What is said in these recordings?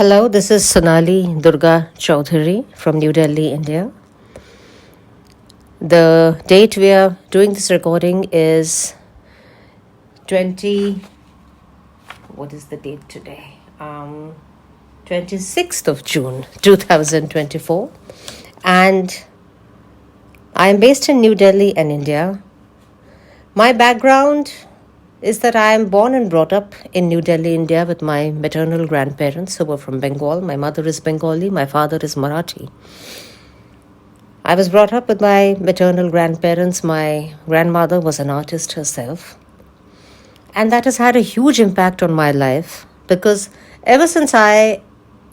Hello, this is Sonali Durga Chaudhary from New Delhi, India. The date we are doing this recording is 20. What is the date today? 26th of June 2024. And I am based in New Delhi and India. My background is that I am born and brought up in New Delhi, India with my maternal grandparents who were from Bengal. My mother is Bengali, my father is Marathi. I was brought up with my maternal grandparents. My grandmother was an artist herself. And that has had a huge impact on my life because ever since I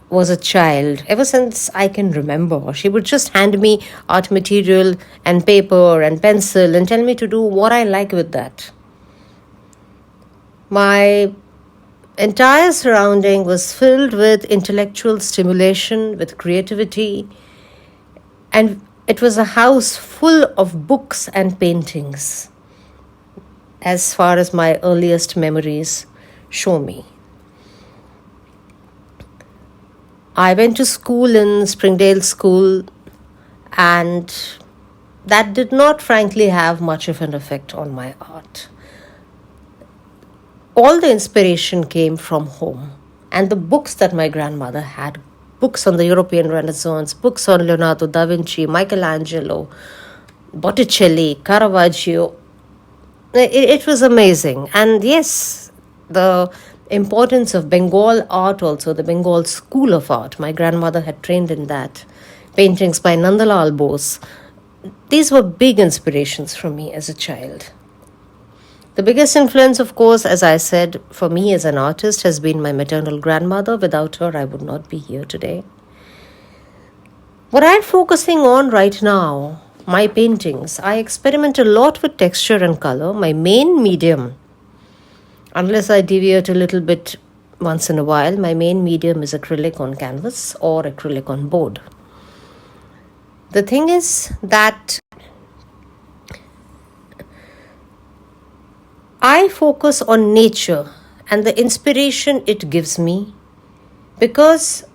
was a child, ever since I can remember, she would just hand me art material and paper and pencil and tell me to do what I like with that. My entire surrounding was filled with intellectual stimulation, with creativity, and it was a house full of books and paintings, as far as my earliest memories show me. I went to school in Springdale School, and that did not, frankly, have much of an effect on my art. All the inspiration came from home, and the books that my grandmother had, books on the European Renaissance, books on Leonardo da Vinci, Michelangelo, Botticelli, Caravaggio. It was amazing. And yes, the importance of Bengal art also, the Bengal school of art. My grandmother had trained in that. Paintings by Nandalal Bose. These were big inspirations for me as a child. The biggest influence, of course, as I said, for me as an artist has been my maternal grandmother. Without her, I would not be here today. What I'm focusing on right now, my paintings, I experiment a lot with texture and color. My main medium, unless I deviate a little bit once in a while, my main medium is acrylic on canvas or acrylic on board. The thing is that I focus on nature and the inspiration it gives me because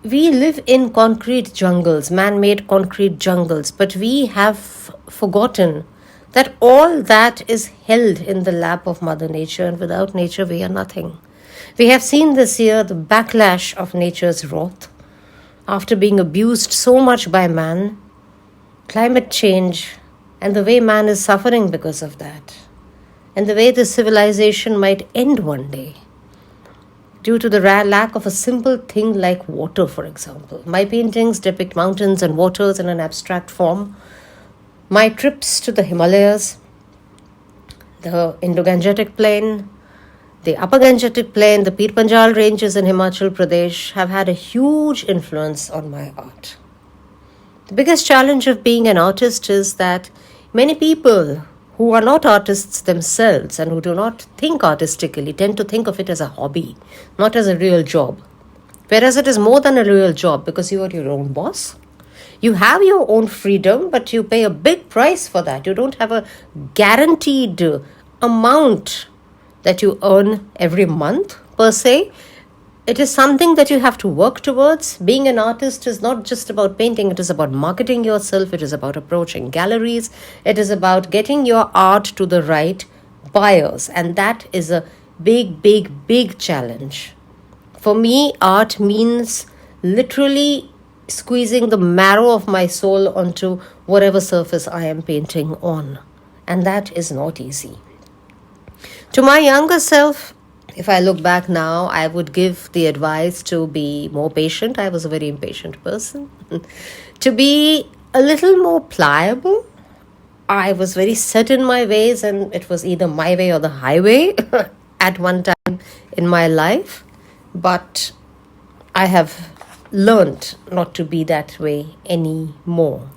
we live in concrete jungles, man-made concrete jungles, but we have forgotten that all that is held in the lap of Mother Nature, and without nature we are nothing. We have seen this year the backlash of nature's wrath after being abused so much by man, climate change, and the way man is suffering because of that. And the way the civilization might end one day due to the lack of a simple thing like water, for example. My paintings depict mountains and waters in an abstract form. My trips to the Himalayas, the Indo-Gangetic Plain, the Upper Gangetic Plain, the Pir Panjal ranges in Himachal Pradesh have had a huge influence on my art. The biggest challenge of being an artist is that many people who are not artists themselves and who do not think artistically tend to think of it as a hobby, not as a real job. Whereas it is more than a real job because you are your own boss. You have your own freedom, but you pay a big price for that. You don't have a guaranteed amount that you earn every month per se. It is something that you have to work towards. Being an artist is not just about painting. It is about marketing yourself. It is about approaching galleries. It is about getting your art to the right buyers. And that is a big, big, big challenge. For me, art means literally squeezing the marrow of my soul onto whatever surface I am painting on. And that is not easy. To my younger self, if I look back now, I would give the advice to be more patient. I was a very impatient person. To be a little more pliable. I was very set in my ways, and it was either my way or the highway at one time in my life. But I have learned not to be that way anymore.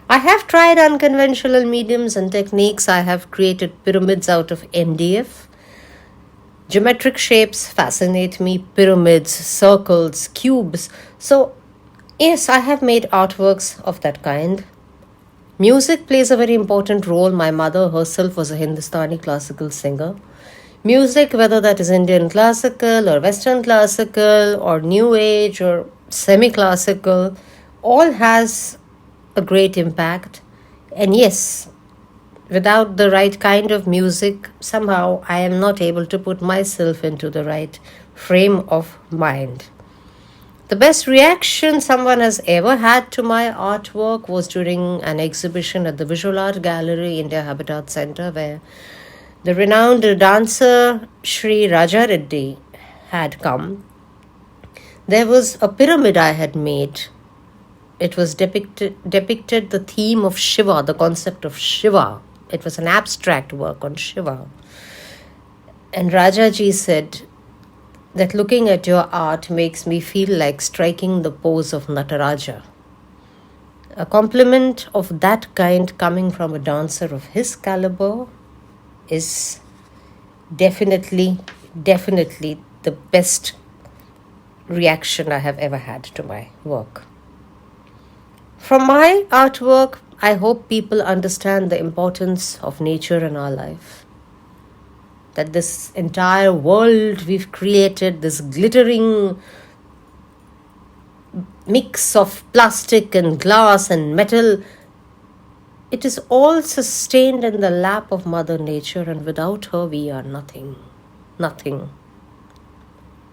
I have tried unconventional mediums and techniques. I have created pyramids out of MDF. Geometric shapes fascinate me, pyramids, circles, cubes. So, yes, I have made artworks of that kind. Music plays a very important role. My mother herself was a Hindustani classical singer. Music, whether that is Indian classical or Western classical or New Age or semi classical, all has a great impact. And yes, without the right kind of music, somehow I am not able to put myself into the right frame of mind. The best reaction someone has ever had to my artwork was during an exhibition at the Visual Art Gallery, India Habitat Center, where the renowned dancer Sri Raja Reddy had come. There was a pyramid I had made. It was depicted the theme of Shiva, the concept of Shiva. It was an abstract work on Shiva. And Rajaji said that looking at your art makes me feel like striking the pose of Nataraja. A compliment of that kind coming from a dancer of his caliber is definitely the best reaction I have ever had to my work. From my artwork, I hope people understand the importance of nature in our life. That this entire world we've created, this glittering mix of plastic and glass and metal, it is all sustained in the lap of Mother Nature, and without her we are nothing. Nothing.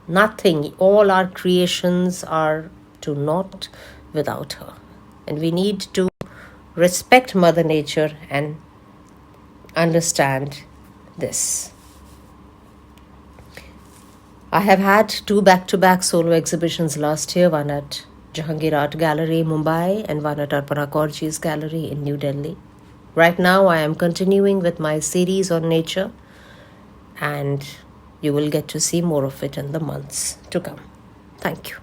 Nothing. All our creations are to naught without her. And we need to respect Mother Nature and understand this. I have had 2 back-to-back solo exhibitions last year, one at Jahangir Art Gallery, Mumbai, and one at Arpana Kaurji's gallery in New Delhi. Right now, I am continuing with my series on nature, and you will get to see more of it in the months to come. Thank you.